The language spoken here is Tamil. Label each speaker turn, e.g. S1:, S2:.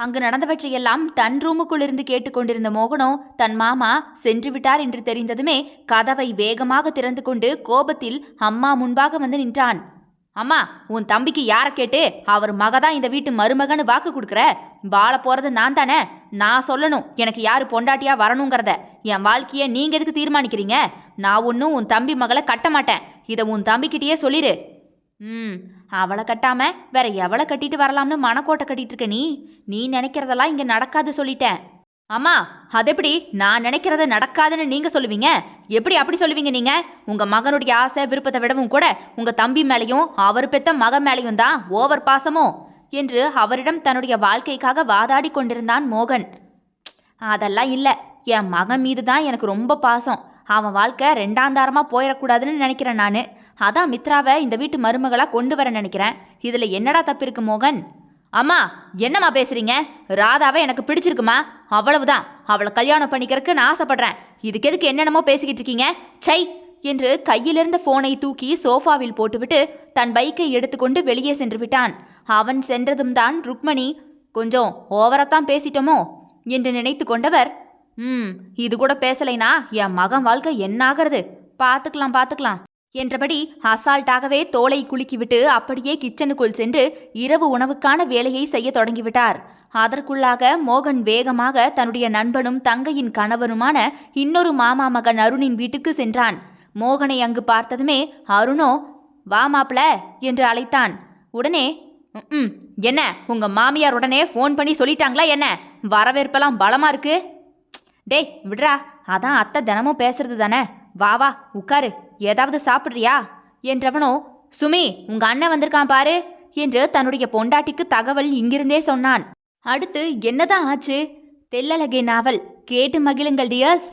S1: அங்கு நடந்தவற்றையெல்லாம் தன் ரூமுக்குள் இருந்து கேட்டுக்கொண்டிருந்த மோகனோ தன் மாமா சென்று விட்டார் என்று தெரிந்ததுமே கதவை வேகமாக திறந்து கொண்டு கோபத்தில் அம்மா முன்பாக வந்து நின்றான். அம்மா, உன் தம்பிக்கு யாரை கேட்டு அவர் மகதான் இந்த வீட்டு மருமகன்னு வாக்கு கொடுக்குற? வாழ போறது நான் தானே. நான் சொல்லணும் எனக்கு யாரு பொண்டாட்டியா வரணுங்கிறத. என் வாழ்க்கைய நீங்க எதுக்கு தீர்மானிக்கிறீங்க? நான் ஒன்னும் உன் தம்பி மகளை கட்ட மாட்டேன். இதை உன் தம்பிக்கிட்டேயே சொல்லிடு. அவளை கட்டாம வேற எவளை கட்டிட்டு வரலாம்னு மனக்கோட்டை கட்டிட்டு இருக்க நீ நினைக்கிறதெல்லாம் இங்க நடக்காது சொல்லிட்டேன். அம்மா, அது எப்படி நான் நினைக்கிறத நடக்காதுன்னு நீங்க சொல்லுவீங்க? எப்படி அப்படி சொல்லுவீங்க நீங்க? உங்க மகனுடைய ஆசை விருப்பத்தை விடவும் கூட உங்க தம்பி மேலையும் அவர் பெத்த மகன் மேலையும் தான் ஓவர் பாசமோ என்று அவரிடம் தன்னுடைய வாழ்க்கைக்காக வாதாடி கொண்டிருந்தான் மோகன். அதெல்லாம் இல்லை, என் மகன் மீது தான் எனக்கு ரொம்ப பாசம். அவன் வாழ்க்கை ரெண்டாந்தாரமாக போயிடக்கூடாதுன்னு நினைக்கிறேன் நான். அதான் மித்ராவை இந்த வீட்டு மருமகளாக கொண்டு வர நினைக்கிறேன். இதில் என்னடா தப்பு இருக்கு மோகன்? அம்மா, என்னம்மா பேசுறீங்க? ராதாவை எனக்கு பிடிச்சிருக்குமா, அவ்வளவுதான். அவளை கல்யாணம் பண்ணிக்கிறதுக்கு நான் ஆசைப்படுறேன். இதுக்கு எதுக்கு என்னென்னமோ பேசிக்கிட்டு இருக்கீங்க? சை என்று கையிலிருந்த போனை தூக்கி சோஃபாவில் போட்டுவிட்டு தன் பைக்கை எடுத்துக்கொண்டு வெளியே சென்று விட்டான். அவன் சென்றதும் தான் ருக்மணி, கொஞ்சம் ஓவரத்தான் பேசிட்டோமோ என்று நினைத்து கொண்டவர், இது கூட பேசலைனா என் மகன் வாழ்க்கை என்னாகிறது, பார்த்துக்கலாம் என்றபடி அசால்ட்டாகவே தோலை குலுக்கிவிட்டு அப்படியே கிச்சனுக்குள் சென்று இரவு உணவுக்கான வேலையை செய்ய தொடங்கிவிட்டார். அதற்குள்ளாக மோகன் வேகமாக தன்னுடைய நண்பனும் தங்கையின் கணவருமான இன்னொரு மாமா மகன் அருணின் வீட்டுக்கு சென்றான். மோகனை அங்கு பார்த்ததுமே அருணோ, வா மாப்ள என்று அழைத்தான். உடனே என்ன உங்க மாமியார் உடனே ஃபோன் பண்ணி சொல்லிட்டாங்களா என்ன? வரவேற்பெல்லாம் பலமா இருக்கு. டேய் விடுறா, அதான் அத்தை தினமும் பேசுறது தானே. வா வா உட்காரு, ஏதாவது சாப்பிட்றியா என்றவனோ, சுமி உங்க அண்ணன் வந்திருக்கான் பாரு என்று தன்னுடைய பொண்டாட்டிக்கு தகவல் இங்கிருந்தே சொன்னான். அடுத்து என்னதான் ஆச்சு? தெல்லழகே நாவல் கேட்டு மகிழுங்கள் டியர்ஸ்.